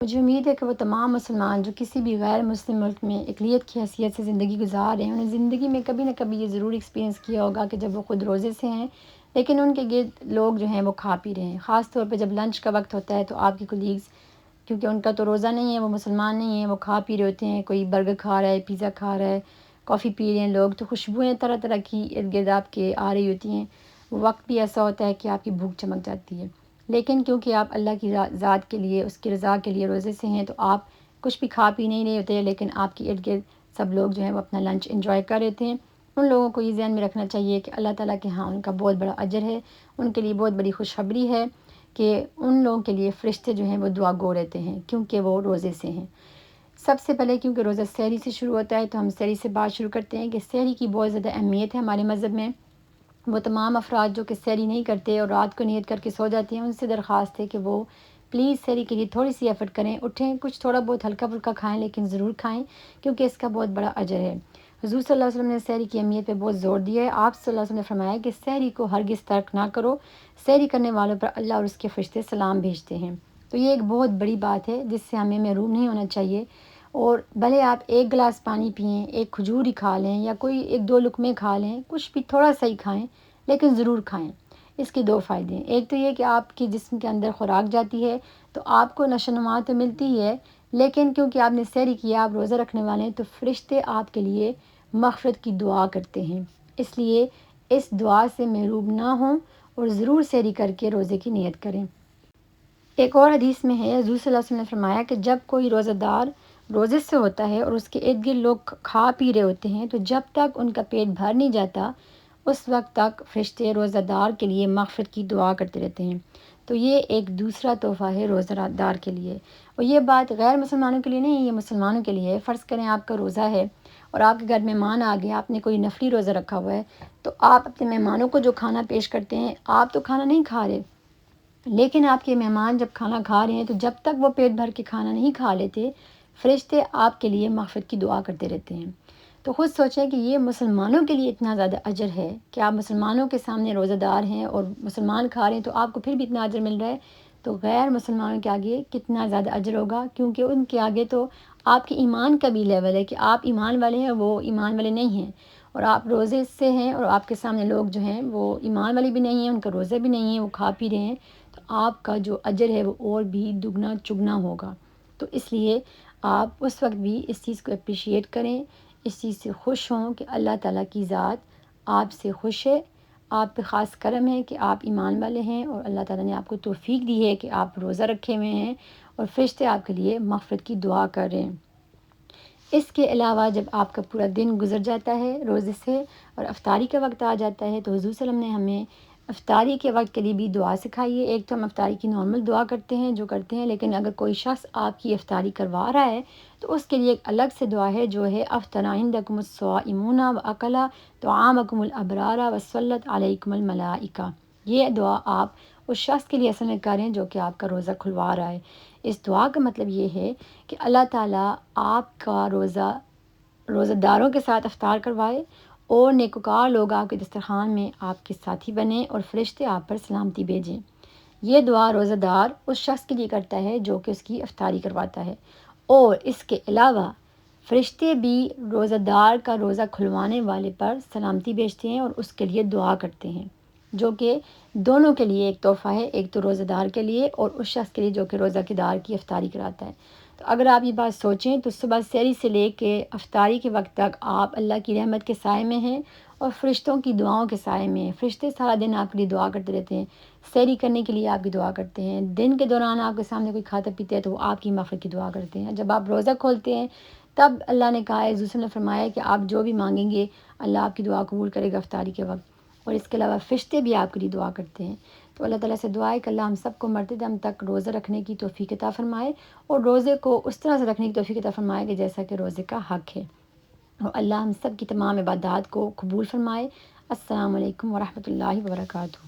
مجھے امید ہے کہ وہ تمام مسلمان جو کسی بھی غیر مسلم ملک میں اقلیت کی حیثیت سے زندگی گزار رہے ہیں، انہیں زندگی میں کبھی نہ کبھی یہ ضرور ایکسپیرینس کیا ہوگا کہ جب وہ خود روزے سے ہیں لیکن ان کے گرد لوگ جو ہیں وہ کھا پی رہے ہیں. خاص طور پہ جب لنچ کا وقت ہوتا ہے تو آپ کے کولیگز، کیونکہ ان کا تو روزہ نہیں ہے، وہ مسلمان نہیں ہیں، وہ کھا پی رہے ہوتے ہیں. کوئی برگر کھا رہا ہے، پیزا کھا رہا ہے، کافی پی رہے ہیں لوگ، تو خوشبوئیں طرح طرح کی ارد گرد آپ کے آ رہی ہوتی ہیں. وہ وقت بھی ایسا ہوتا ہے کہ آپ کی بھوک چمک جاتی ہے. لیکن کیونکہ آپ اللہ کی ذات کے لیے، اس کی رضا کے لیے روزے سے ہیں، تو آپ کچھ بھی کھا پی نہیں رہے ہوتے، لیکن آپ کی ارد گرد سب لوگ جو ہیں وہ اپنا لنچ انجوائے کر رہے تھے. ان لوگوں کو یہ ذہن میں رکھنا چاہیے کہ اللہ تعالیٰ کے ہاں ان کا بہت بڑا اجر ہے، ان کے لیے بہت بڑی خوشخبری ہے کہ ان لوگوں کے لیے فرشتے جو ہیں وہ دعا گو رہتے ہیں کیونکہ وہ روزے سے ہیں. سب سے پہلے کیونکہ روزہ سحری سے شروع ہوتا ہے تو ہم سحری سے بات شروع کرتے ہیں کہ سحری کی بہت زیادہ اہمیت ہے ہمارے مذہب میں. وہ تمام افراد جو کہ سحری نہیں کرتے اور رات کو نیت کر کے سو جاتے ہیں، ان سے درخواست ہے کہ وہ پلیز سحری کے لیے تھوڑی سی ایفرٹ کریں، اٹھیں، کچھ تھوڑا بہت ہلکا پھلکا کھائیں لیکن ضرور کھائیں کیونکہ اس کا بہت بڑا اجر ہے. حضور صلی اللہ علیہ وسلم نے سحری کی اہمیت پہ بہت زور دیا ہے. آپ صلی اللہ علیہ وسلم نے فرمایا کہ سحری کو ہرگز ترک نہ کرو، سحری کرنے والوں پر اللہ اور اس کے فرشتے سلام بھیجتے ہیں. تو یہ ایک بہت بڑی بات ہے جس سے ہمیں محروم نہیں ہونا چاہیے. اور بھلے آپ ایک گلاس پانی پئیں، ایک کھجور ہی کھا لیں یا کوئی ایک دو لقمے کھا لیں، کچھ بھی تھوڑا سا ہی کھائیں لیکن ضرور کھائیں. اس کے دو فائدے ہیں. ایک تو یہ کہ آپ کی جسم کے اندر خوراک جاتی ہے تو آپ کو نشو و نما تو ملتی ہی ہے، لیکن کیونکہ آپ نے سحری کیا، آپ روزہ رکھنے والے ہیں، تو فرشتے آپ کے لیے مغفرت کی دعا کرتے ہیں. اس لیے اس دعا سے محروم نہ ہوں اور ضرور سحری کر کے روزے کی نیت کریں. ایک اور حدیث میں ہے، حضور صلی اللہ علیہ وسلم نے فرمایا کہ جب کوئی روزہ دار روزے سے ہوتا ہے اور اس کے ارد گرد لوگ کھا پی رہے ہوتے ہیں تو جب تک ان کا پیٹ بھر نہیں جاتا اس وقت تک فرشتے روزہ دار کے لیے مغفرت کی دعا کرتے رہتے ہیں. تو یہ ایک دوسرا تحفہ ہے روزہ دار کے لیے. اور یہ بات غیر مسلمانوں کے لیے نہیں، یہ مسلمانوں کے لیے ہے. فرض کریں آپ کا روزہ ہے اور آپ کے گھر مہمان آ گئے، آپ نے کوئی نفلی روزہ رکھا ہوا ہے، تو آپ اپنے مہمانوں کو جو کھانا پیش کرتے ہیں، آپ تو کھانا نہیں کھا رہے، لیکن آپ کے مہمان جب کھانا کھا رہے ہیں تو جب تک وہ پیٹ بھر کے کھانا نہیں کھا لیتے، فرشتے آپ کے لیے مغفرت کی دعا کرتے رہتے ہیں. تو خود سوچیں کہ یہ مسلمانوں کے لیے اتنا زیادہ اجر ہے کہ آپ مسلمانوں کے سامنے روزہ دار ہیں اور مسلمان کھا رہے ہیں تو آپ کو پھر بھی اتنا اجر مل رہا ہے، تو غیر مسلمانوں کے آگے کتنا زیادہ اجر ہوگا، کیونکہ ان کے آگے تو آپ کے ایمان کا بھی لیول ہے کہ آپ ایمان والے ہیں، وہ ایمان والے نہیں ہیں. اور آپ روزے سے ہیں اور آپ کے سامنے لوگ جو ہیں وہ ایمان والے بھی نہیں ہیں، ان کا روزہ بھی نہیں ہے، وہ کھا پی رہے ہیں، تو آپ کا جو اجر ہے وہ اور بھی دگنا چگنا ہوگا. تو اس لیے آپ اس وقت بھی اس چیز کو اپریشیٹ کریں، اس چیز سے خوش ہوں کہ اللہ تعالیٰ کی ذات آپ سے خوش ہے، آپ پہ خاص کرم ہے کہ آپ ایمان والے ہیں اور اللہ تعالیٰ نے آپ کو توفیق دی ہے کہ آپ روزہ رکھے ہوئے ہیں اور فرشتے آپ کے لیے مغفرت کی دعا کر رہے ہیں. اس کے علاوہ جب آپ کا پورا دن گزر جاتا ہے روزے سے اور افطاری کا وقت آ جاتا ہے تو حضور صلی اللہ علیہ وسلم نے ہمیں افطاری کے وقت کے لیے بھی دعا سکھائی ہے. ایک تو ہم افطاری کی نارمل دعا کرتے ہیں جو کرتے ہیں، لیکن اگر کوئی شخص آپ کی افطاری کروا رہا ہے تو اس کے لیے ایک الگ سے دعا ہے جو ہے افطر عندکم الصائمون واکل طعامکم الابرار وصلت علیکم الملائکہ. یہ دعا آپ اس شخص کے لیے اصل میں کریں جو کہ آپ کا روزہ کھلوا رہا ہے. اس دعا کا مطلب یہ ہے کہ اللہ تعالیٰ آپ کا روزہ داروں کے ساتھ افطار کروائے اور نیکوکار لوگ آپ کے دسترخوان میں آپ کے ساتھی بنیں اور فرشتے آپ پر سلامتی بھیجیں. یہ دعا روزہ دار اس شخص کے لیے کرتا ہے جو کہ اس کی افطاری کرواتا ہے. اور اس کے علاوہ فرشتے بھی روزہ دار کا روزہ کھلوانے والے پر سلامتی بھیجتے ہیں اور اس کے لیے دعا کرتے ہیں، جو کہ دونوں کے لیے ایک تحفہ ہے، ایک تو روزہ دار کے لیے اور اس شخص کے لیے جو کہ روزہ دار کی افطاری کراتا ہے. تو اگر آپ یہ بات سوچیں تو صبح سحری سے لے کے افطاری کے وقت تک آپ اللہ کی رحمت کے سائے میں ہیں اور فرشتوں کی دعاؤں کے سائے میں ہیں. فرشتے سارا دن آپ کے لیے دعا کرتے رہتے ہیں، سحری کرنے کے لیے آپ کی دعا کرتے ہیں، دن کے دوران آپ کے سامنے کوئی کھاتا پیتا ہے تو وہ آپ کی مغفرت کی دعا کرتے ہیں. جب آپ روزہ کھولتے ہیں تب اللہ نے کہا ہے، حضور نے فرمایا کہ آپ جو بھی مانگیں گے اللہ آپ کی دعا قبول کرے گا افطاری کے وقت. اور اس کے علاوہ فرشتے بھی آپ کے لیے دعا کرتے ہیں. تو اللہ تعالیٰ سے دعا ہے کہ اللہ ہم سب کو مرتے دم تک روزہ رکھنے کی توفیق عطا فرمائے اور روزے کو اس طرح سے رکھنے کی توفیق عطا فرمائے کہ جیسا کہ روزے کا حق ہے. اور اللہ ہم سب کی تمام عبادات کو قبول فرمائے. السلام علیکم ورحمۃ اللہ وبرکاتہ.